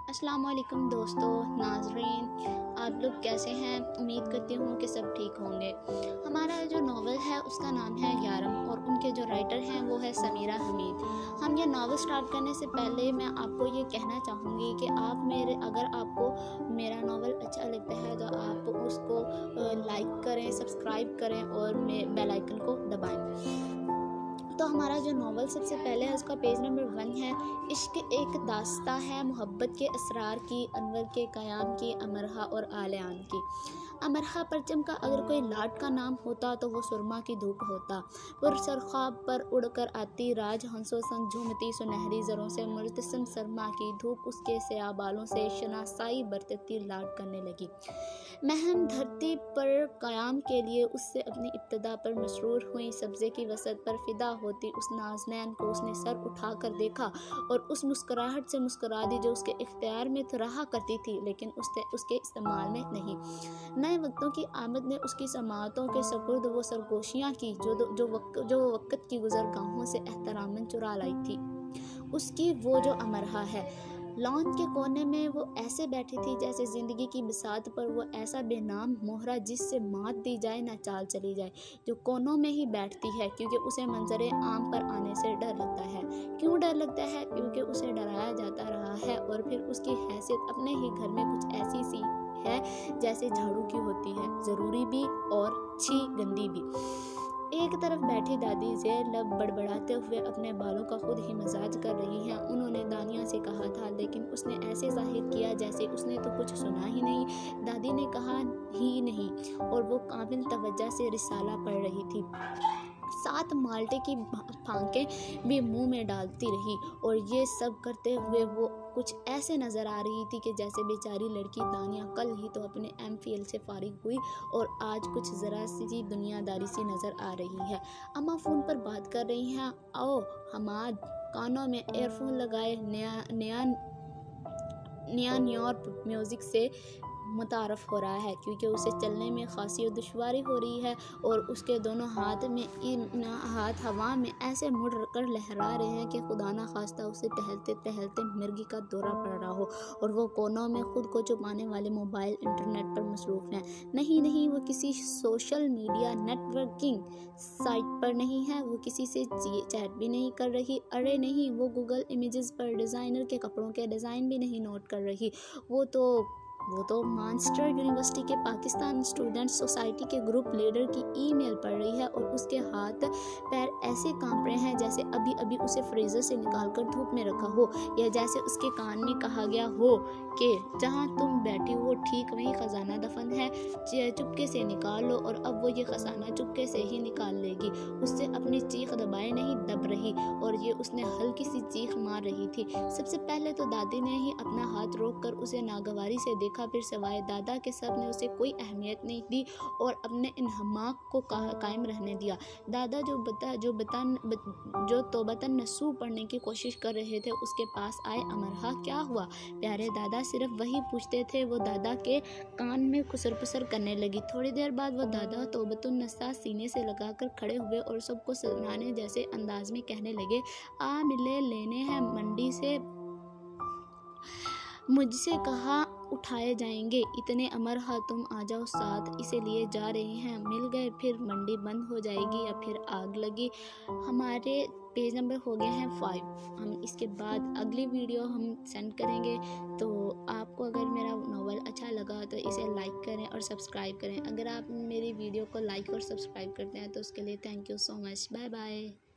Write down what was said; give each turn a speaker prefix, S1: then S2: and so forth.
S1: अस्सलाम वालेकुम दोस्तों, नाज़रीन, आप लोग कैसे हैं। उम्मीद करती हूँ कि सब ठीक होंगे। हमारा जो नावल है उसका नाम है यारम और उनके जो राइटर हैं वो है समीरा हमीद। हम ये नावल स्टार्ट करने से पहले मैं आपको ये कहना चाहूँगी कि अगर आपको मेरा नावल अच्छा लगता है तो आप उसको लाइक करें, सब्सक्राइब करें और बेल आइकन को दबाएं। तो हमारा जो नावल सबसे पहले है उसका पेज नंबर 1 है। इश्क एक दास्ता है मोहब्बत के असरार की, अनवर के क़याम की, अमरहा और आलियान की। अमरहा परचम का अगर कोई लाट का नाम होता तो वो सुरमा की धूप होता। पुरसर ख्वाब पर उड़कर आती, राज हंसों संग झूमती, सुनहरी ज़रों से मुर्तसम सरमा की धूप उसके स्याह बालों से शनासाई बरतती लाट करने लगी। महम धरती पर क़याम के लिए उससे अपनी इब्तिदा पर मसरूर हुई, सब्ज़े की वसत पर फिदा होती उस नाज़नैन को उसने सर उठा कर देखा और उस मुस्कुराहट से मुस्कुरा दी जो उसके इख्तियार में तो रहा करती थी लेकिन उसके इस्तेमाल में नहीं। नए वक्तों की आमद ने उसकी समातों के सपुर्द वो सरगोशियाँ की जो वक़्त की गुज़रगाहों से एहतरामन चुरा लाई थी। उसकी वो जो अमरहा है, लॉन के कोने में वो ऐसे बैठी थी जैसे ज़िंदगी की बिसात पर वो ऐसा बेनाम मोहरा जिससे मात दी जाए ना चाल चली जाए, जो कोनों में ही बैठती है क्योंकि उसे मंजरे आम पर आने से डर लगता है। क्यों डर लगता है? क्योंकि उसे डराया जाता रहा है और फिर उसकी हैसियत अपने ही घर में कुछ ऐसी सी है जैसे झाड़ू की होती है, ज़रूरी भी और छी गंदी भी। एक तरफ बैठी दादी ज़ेर लब बड़बड़ाते हुए अपने बालों का खुद ही मजाज कर रही हैं। उन्होंने दानिया से कहा था लेकिन उसने ऐसे जाहिर किया जैसे उसने तो कुछ सुना ही नहीं। दादी ने कहा ही नहीं और वो काबिल तवज्जो से रिसाला पढ़ रही थी। 7 माल्टे की फांकें भी मुंह में डालती रही और ये सब करते हुए वो कुछ ऐसे नज़र आ रही थी कि जैसे बेचारी लड़की दानिया कल ही तो अपने MPhil से फारिग हुई और आज कुछ ज़रा सी दुनियादारी सी नज़र आ रही है। अम्मा फ़ोन पर बात कर रही हैं। आओ हमाद कानों में एयरफोन लगाए नया न्यूयॉर्क म्यूज़िक से मुतारफ़ हो रहा है क्योंकि उसे चलने में खासी और दुश्वारी हो रही है और उसके दोनों हाथ हवा में ऐसे मुड़ कर लहरा रहे हैं कि खुदा ना खास्ता उसे टहलते टहलते मिर्गी का दौरा पड़ रहा हो और वो कोनों में खुद को छुपाने वाले मोबाइल इंटरनेट पर मसरूफ़ हैं। नहीं, वो किसी सोशल मीडिया नेटवर्किंग साइट पर नहीं है, वो किसी से चैट भी नहीं कर रही। अरे नहीं, वो गूगल इमेजेस पर डिज़ाइनर के कपड़ों के डिज़ाइन भी नहीं नोट कर रही। वो तो मानचेस्टर यूनिवर्सिटी के पाकिस्तान स्टूडेंट सोसाइटी के ग्रुप लीडर की ईमेल पढ़ रही है और उसके हाथ पैर ऐसे कांप रहे हैं जैसे अभी उसे फ्रीजर से निकालकर धूप में रखा हो या जैसे उसके कान में कहा गया हो कि जहां तुम बैठी हो ठीक वहीं खजाना दफन है, चुपके से निकाल लो। और अब वो ये खजाना चुपके से ही निकाल लेगी। उससे अपनी चीख दबाए नहीं दब रही और ये उसने हल्की सी चीख मार रही थी। सबसे पहले तो दादी ने ही अपना हाथ रोक कर उसे नागवारी से देखा, फिर सवाए दादा के सब ने उसे कोई अहमियत नहीं दी और अपने इन्हमाक को कायम रहने दिया। दादा जो तौबतन नसूह पढ़ने की कोशिश कर रहे थे उसके पास आए। अमरहा क्या हुआ प्यारे दादा? सिर्फ वही पूछते थे। वो दादा के कान में खुसर करने लगी। थोड़ी देर बाद वो दादा तौबतुन नसा सीने से लगाकर खड़े हुए और सबको सुनाने जैसे अंदाज में कहने लगे, आ मिले लेने हैं मंडी से, मुझसे कहा उठाए जाएंगे इतने। अमरहा तुम आ जाओ साथ, इसे लिए जा रहे हैं। मिल गए फिर मंडी बंद हो जाएगी या फिर आग लगी। हमारे पेज नंबर हो गए हैं 5। हम इसके बाद अगली वीडियो हम सेंड करेंगे। तो आपको अगर मेरा नावल अच्छा लगा तो इसे लाइक करें और सब्सक्राइब करें। अगर आप मेरी वीडियो को लाइक और सब्सक्राइब करते हैं तो उसके लिए thank you so much. Bye bye.